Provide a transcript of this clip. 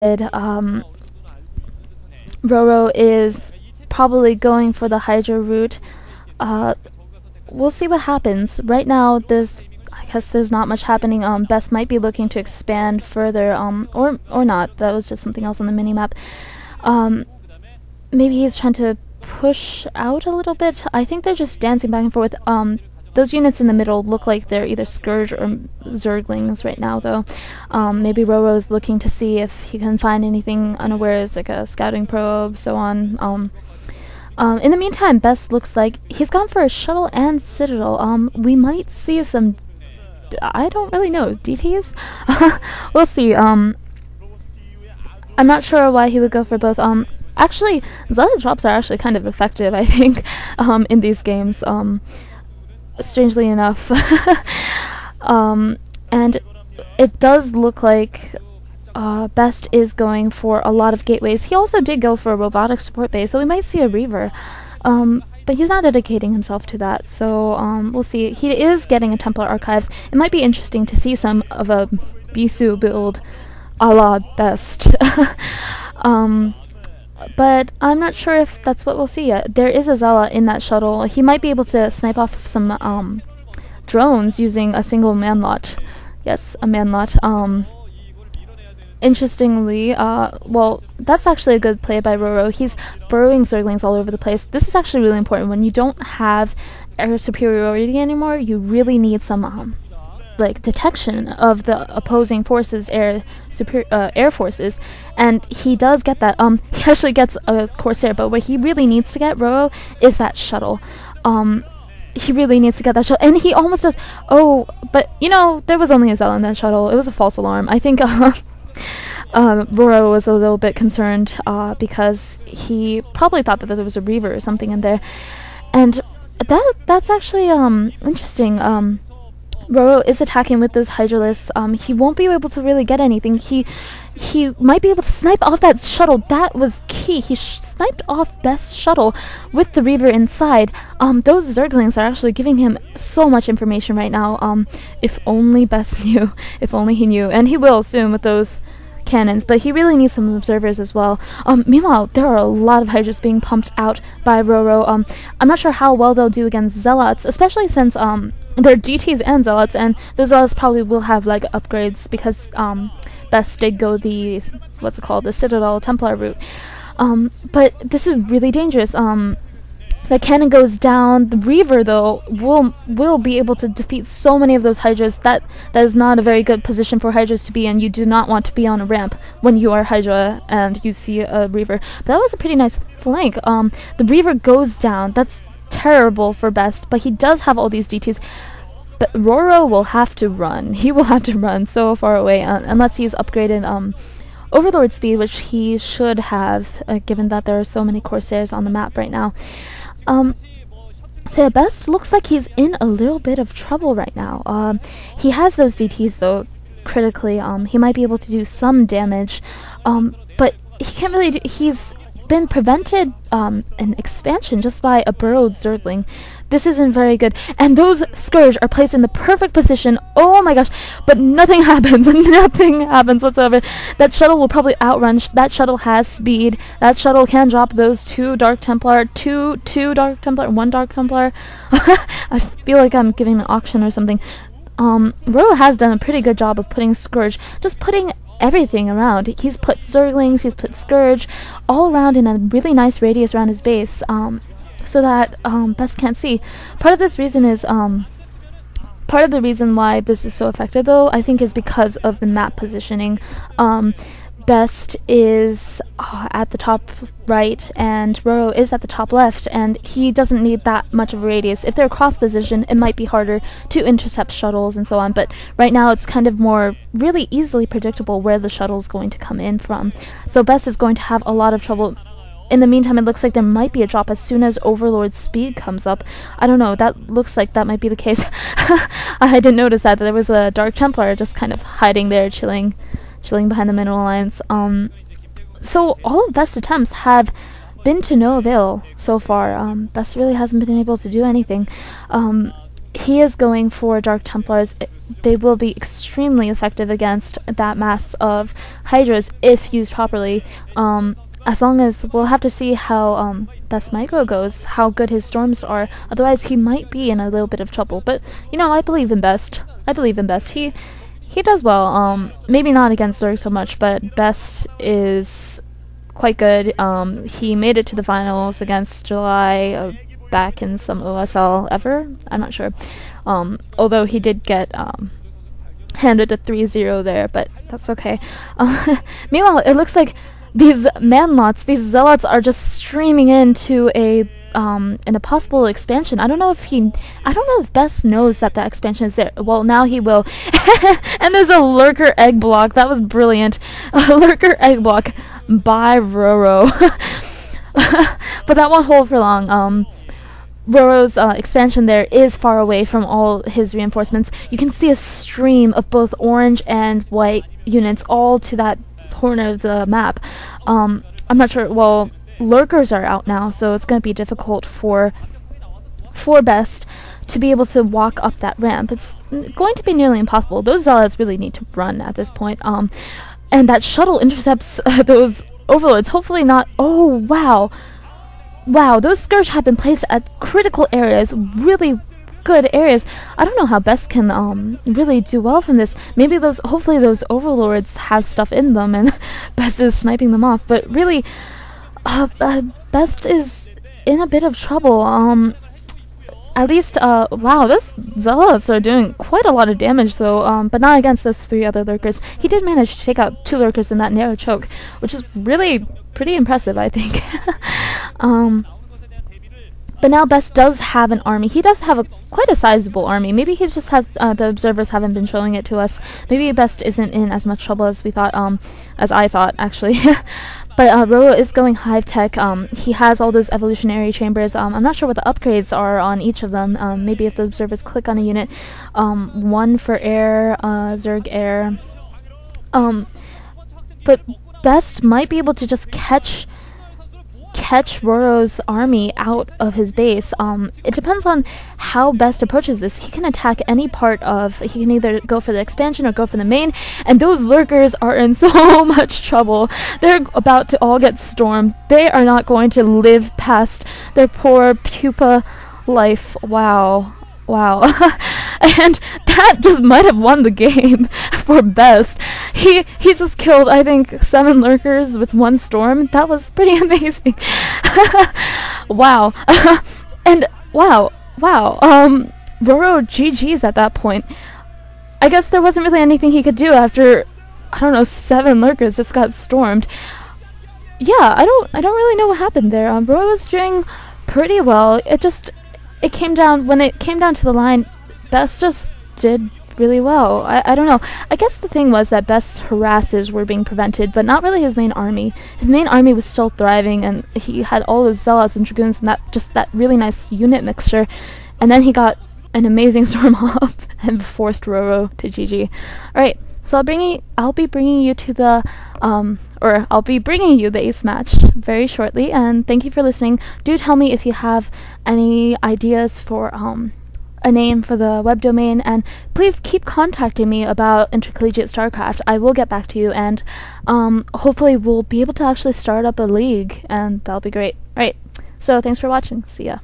Roro is probably going for the Hydra route. We'll see what happens. Right now, I guess there's not much happening. Best might be looking to expand further, or not. That was just something else on the minimap. Maybe he's trying to push out a little bit. I think they're just dancing back and forth. Those units in the middle look like they're either Scourge or Zerglings right now, though. Maybe Roro's looking to see if he can find anything unawares, like a scouting probe, so on. In the meantime, Best looks like he's gone for a shuttle and Citadel. We might see some, I don't really know, DTs? We'll see. I'm not sure why he would go for both. Actually, Zeta drops are actually kind of effective, I think, in these games. Strangely enough. And it does look like Best is going for a lot of gateways. He also did go for a robotic support base, so we might see a Reaver. But he's not dedicating himself to that, so we'll see. He is getting a Templar Archives. It might be interesting to see some of a Bisu build a la Best. But I'm not sure if that's what we'll see yet. There is a Zella in that shuttle. He might be able to snipe off some drones using a single manlot. Yes, a manlot. Interestingly, well, that's actually a good play by Roro. He's burrowing Zerglings all over the place. This is actually really important. When you don't have air superiority anymore, you really need some like detection of the opposing forces, air forces, and he does get that. He actually gets a Corsair, but what he really needs to get, Roro, is that shuttle. He really needs to get that shuttle, and he almost does. Oh, but you know, there was only a Zell in that shuttle. It was a false alarm. I think Roro was a little bit concerned because he probably thought that there was a Reaver or something in there, and that's actually interesting. Roro is attacking with those Hydralisks. He won't be able to really get anything. He might be able to snipe off that shuttle. That was key. He sniped off Best's shuttle with the Reaver inside. Those Zerglings are actually giving him so much information right now. If only Best knew. If only he knew. And he will soon with those cannons, but he really needs some observers as well. Meanwhile, there are a lot of Hydras being pumped out by Roro. I'm not sure how well they'll do against Zealots, especially since they're DTs and Zealots, and those Zealots probably will have like upgrades because Best did go the the Citadel Templar route. But this is really dangerous. The cannon goes down. The Reaver, though, will be able to defeat so many of those Hydras. That is not a very good position for Hydras to be in. You do not want to be on a ramp when you are Hydra and you see a Reaver. But that was a pretty nice flank. The Reaver goes down. That's terrible for Best, but he does have all these DTs. But Roro will have to run. He will have to run so far away unless he's upgraded Overlord speed, which he should have, given that there are so many Corsairs on the map right now. So Best looks like he's in a little bit of trouble right now. He has those DTs though, critically. He might be able to do some damage, but he can't really he's been prevented an expansion just by a burrowed Zergling. This isn't very good. And those Scourge are placed in the perfect position. Oh my gosh. But nothing happens. Nothing happens whatsoever. That shuttle will probably outrun. That shuttle has speed. That shuttle can drop those two Dark Templar. Two Dark Templar. One Dark Templar. I feel like I'm giving an auction or something. Roro has done a pretty good job of putting Scourge. Just putting everything around. He's put Zerglings. He's put Scourge all around in a really nice radius around his base. So that Best can't see. Part of this reason is part of the reason why this is so effective, though, I think, is because of the map positioning. Best is at the top right, and Roro is at the top left, and he doesn't need that much of a radius. If they're cross position, it might be harder to intercept shuttles and so on. But right now, it's kind of more really easily predictable where the shuttle's going to come in from. So Best is going to have a lot of trouble. In the meantime, it looks like there might be a drop as soon as Overlord speed comes up. I don't know, that looks like that might be the case. I didn't notice that there was a Dark Templar just kind of hiding there, chilling behind the Mineral Alliance. So all of Best's attempts have been to no avail so far. Best really hasn't been able to do anything. he is going for Dark Templars. They will be extremely effective against that mass of Hydras if used properly. As long as we'll have to see how Best Micro goes, how good his storms are. Otherwise, he might be in a little bit of trouble. But you know, I believe in Best. I believe in Best. He does well. Maybe not against Zerg so much, but Best is quite good. He made it to the finals against July back in some OSL ever. I'm not sure. Although he did get handed a 3-0 there, but that's okay. Meanwhile, it looks like these manlots, these zealots, are just streaming into in a possible expansion. I don't know if Best knows that the expansion is there. Well, now he will. And there's a lurker egg block. That was brilliant. A lurker egg block by Roro. But that won't hold for long. Roro's expansion there is far away from all his reinforcements. You can see a stream of both orange and white units all to that corner of the map. I'm not sure. Well, lurkers are out now, so it's going to be difficult for Best to be able to walk up that ramp. It's going to be nearly impossible. Those zealots really need to run at this point. And that shuttle intercepts those overlords. Hopefully not. Oh, wow. Wow, those Scourge have been placed at critical areas, really good areas. I don't know how Best can really do well from this. Maybe hopefully those overlords have stuff in them and Best is sniping them off. But really, Best is in a bit of trouble. At least, wow, those zealots are doing quite a lot of damage though, but not against those 3 other lurkers. He did manage to take out 2 lurkers in that narrow choke, which is really pretty impressive, I think. But now Best does have an army. He does have quite a sizable army. Maybe he just has, the observers haven't been showing it to us. Maybe Best isn't in as much trouble as we thought, as I thought, actually. But Roro is going Hive Tech. He has all those evolutionary chambers. I'm not sure what the upgrades are on each of them. Maybe if the observers click on a unit, 1 for air, Zerg air. But Best might be able to just catch Roro's army out of his base. It depends on how Best approaches this. He can attack any part of... He can either go for the expansion or go for the main, and those lurkers are in so much trouble. They're about to all get stormed. They are not going to live past their poor pupa life. Wow. Wow. And that just might have won the game for Best. He just killed, I think, 7 lurkers with 1 storm. That was pretty amazing. Wow. And wow. Roro GG's at that point. I guess there wasn't really anything he could do after, I don't know, 7 lurkers just got stormed. Yeah, I don't really know what happened there. Roro was doing pretty well. It came down, when it came down to the line, Best just did really well. I don't know. I guess the thing was that Best's harasses were being prevented, but not really his main army. His main army was still thriving, and he had all those zealots and dragoons and that really nice unit mixture. And then he got an amazing storm off and forced Roro to GG. Alright, so I'll be bringing you to the I'll be bringing you the ace match very shortly, and thank you for listening. Do tell me if you have any ideas for a name for the web domain, and please keep contacting me about Intercollegiate StarCraft. I will get back to you, and hopefully we'll be able to actually start up a league, and that'll be great. Alright, so thanks for watching. See ya.